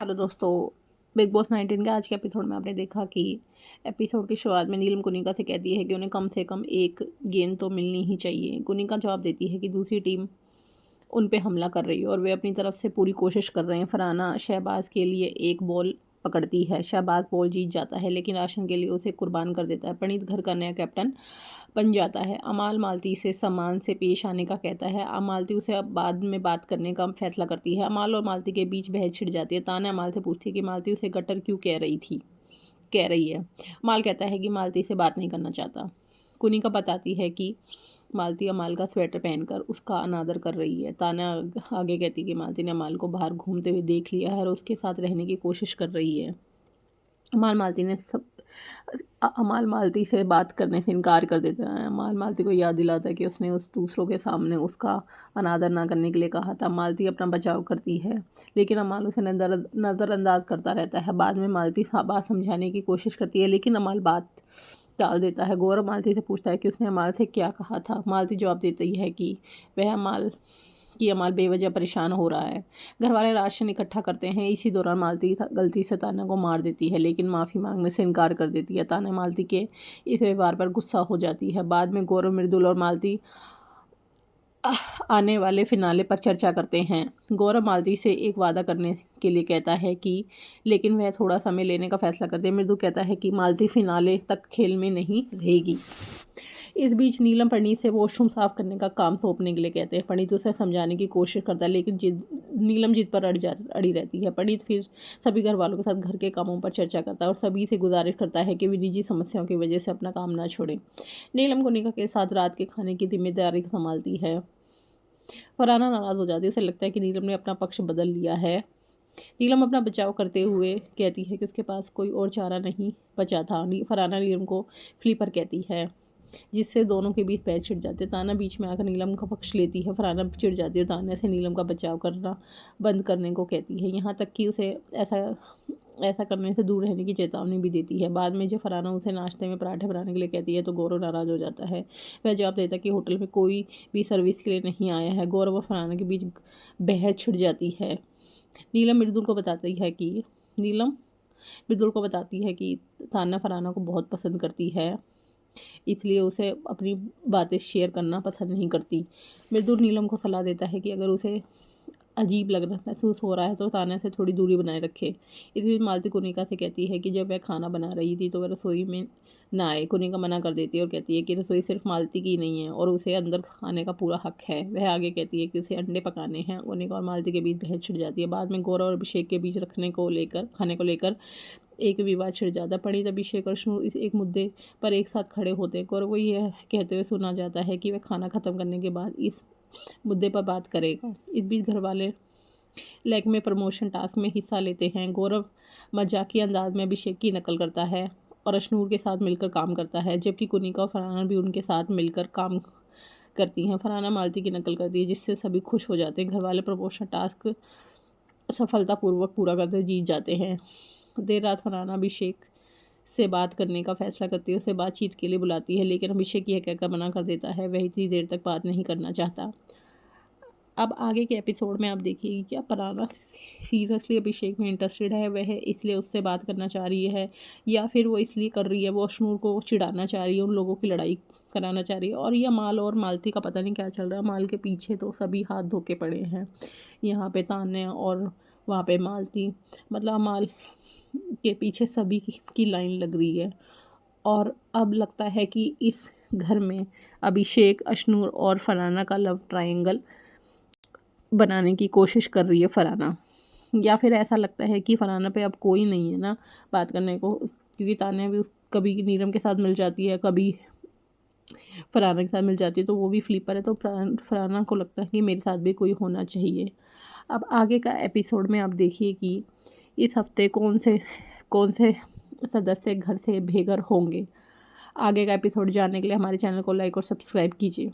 Hello दोस्तों, big boss 19 के आज के एपिसोड में आपने देखा कि एपिसोड की शुरुआत में नीलम कुनिका से कहती है कि उन्हें कम से कम एक गेंद तो मिलनी ही चाहिए। कुनिका जवाब देती है कि दूसरी टीम उन पे हमला कर रही है और वे अपनी तरफ से पूरी कोशिश कर रहे हैं। फरहाना शहबाज के लिए एक बॉल पकड़ती है। शहबाज बॉल जीत जाता है लेकिन राशन के लिए उसे कुर्बान कर देता है। प्रणीत घर का नया कैप्टन बन जाता है। अमाल मालती से सम्मान से पेश आने का कहता है। मालती उसे अब बाद में बात करने का फैसला करती है। अमाल और मालती के बीच बहस छिड़ जाती है। तान्या अमाल से पूछती है कि मालती उसे गटर क्यों कह रही है। अमाल कहता है कि मालती से बात नहीं करना चाहता। कुनिका बताती है कि मालती अमाल का स्वेटर पहनकर उसका अनादर कर रही है। तान्या आगे कहती है कि मालती ने अमाल को बाहर घूमते हुए देख लिया है और उसके साथ रहने की कोशिश कर रही है। अमाल मालती से बात करने से इनकार कर देता है। अमाल मालती को याद दिलाता है कि उसने उस दूसरों के सामने उसका अनादर ना करने के लिए कहा था। मालती अपना बचाव करती है लेकिन अमाल उसे नज़रअंदाज करता रहता है। बाद में मालती बात समझाने की कोशिश करती है लेकिन अमाल बात टाल देता है। गौरव मालती से पूछता है कि उसने अमाल से क्या कहा था। मालती जवाब देती है कि अमाल बेवजह परेशान हो रहा है। घर वाले राशन इकट्ठा करते हैं। इसी दौरान मालती गलती से तान्या को मार देती है लेकिन माफ़ी मांगने से इनकार कर देती है। तान्या मालती के इस व्यवहार पर गुस्सा हो जाती है। बाद में गौरव, मृदुल और मालती आने वाले फिनाले पर चर्चा करते हैं। गौरव मालती से एक वादा करने के लिए कहता है कि लेकिन वह थोड़ा समय लेने का फैसला करते हैं। मृदुल कहता है कि मालती फिनाले तक खेल में नहीं रहेगी। इस बीच नीलम प्रणीत से वॉशरूम साफ करने का काम सौंपने के लिए कहते हैं। प्रणीत उसे समझाने की कोशिश करता है लेकिन नीलम जिद पर अड़ी रहती है। प्रणीत फिर सभी घर वालों के साथ घर के कामों पर चर्चा करता है और सभी से गुजारिश करता है कि वे निजी समस्याओं की वजह से अपना काम ना छोड़ें। नीलम कुनिका के साथ रात के खाने की जिम्मेदारी संभालती है। फरहाना नाराज़ हो जाती है। उसे लगता है कि नीलम ने अपना पक्ष बदल लिया है। नीलम अपना बचाव करते हुए कहती है कि उसके पास कोई और चारा नहीं बचा था। फरहाना नीलम को फ्लीपर कहती है जिससे दोनों के बीच पैर छिड़ जाते। ताना बीच में आकर नीलम का पक्ष लेती है। फरहाना चिढ़ जाती है। ताना से नीलम का बचाव करना बंद करने को कहती है, यहाँ तक कि उसे ऐसा करने से दूर रहने की चेतावनी भी देती है। बाद में जब फरहाना उसे नाश्ते में पराठे बनाने के लिए कहती है तो गौरव नाराज़ हो जाता है। वह जवाब देता है कि होटल में कोई भी सर्विस के लिए नहीं आया है। गौरव और फरहाना के बीच बहस छिड़ जाती है। नीलम मृदुल को बताती है कि तान्या फरहाना को बहुत पसंद करती है, इसलिए उसे अपनी बातें शेयर करना पसंद नहीं करती। मृदुल नीलम को सलाह देता है कि अगर उसे अजीब लगना महसूस हो रहा है तो तान्या से थोड़ी दूरी बनाए रखे। इस बीच मालती कुनिका से कहती है कि जब वह खाना बना रही थी तो वह रसोई में ना आए। कुनिका मना कर देती है और कहती है कि रसोई सिर्फ मालती की नहीं है और उसे अंदर खाने का पूरा हक है। वह आगे कहती है कि उसे अंडे पकाने हैं। कुनिका और मालती के बीच बहस छिड़ जाती है। बाद में गौरव और अभिषेक के बीच खाने को लेकर एक विवाद छिड़ जाता है। पंडित अभिषेक और विष्णु इस एक मुद्दे पर एक साथ खड़े होते हैं। गौरव को यह कहते हुए सुना जाता है कि वह खाना खत्म करने के बाद इस मुद्दे पर बात करेगा। इस बीच घर वाले लेग में प्रमोशन टास्क में हिस्सा लेते हैं। गौरव मजाकिया अंदाज में अभिषेक की नकल करता है और अशनूर के साथ मिलकर काम करता है, जबकि कुनिका और फरहाना भी उनके साथ मिलकर काम करती हैं। फरहाना मालती की नकल करती है जिससे सभी खुश हो जाते हैं। घर वाले प्रमोशन टास्क सफलतापूर्वक पूरा करते जीत जाते हैं। देर रात फरहाना अभिषेक से बात करने का फैसला करती है। उसे बातचीत के लिए बुलाती है लेकिन अभिषेक यह कहकर मना कर देता है वह इतनी देर तक बात नहीं करना चाहता। अब आगे के एपिसोड में आप देखिए क्या फरहाना सीरियसली अभिषेक में इंटरेस्टेड है, वह इसलिए उससे बात करना चाह रही है या फिर वो इसलिए कर रही है वो अशनूर को चिढ़ाना चाह रही है, उन लोगों की लड़ाई कराना चाह रही है। और यह माल और मालती का पता नहीं क्या चल रहा है। माल के पीछे तो सभी हाथ धो के पड़े हैं, यहाँ पे तान्या और वहाँ पे मालती, मतलब माल के पीछे सभी की लाइन लग रही है। और अब लगता है कि इस घर में अभिषेक, अशनूर और फरहाना का लव ट्रायंगल बनाने की कोशिश कर रही है फरहाना, या फिर ऐसा लगता है कि फरहाना पे अब कोई नहीं है ना बात करने को, क्योंकि तान्या भी कभी नीलम के साथ मिल जाती है, कभी फरहाना के साथ मिल जाती है, तो वो भी फ्लिपर है। तो फरहाना को लगता है कि मेरे साथ भी कोई होना चाहिए। अब आगे का एपिसोड में आप देखिए कि इस हफ्ते कौन से सदस्य घर से बेघर होंगे। आगे का एपिसोड जानने के लिए हमारे चैनल को लाइक और सब्सक्राइब कीजिए।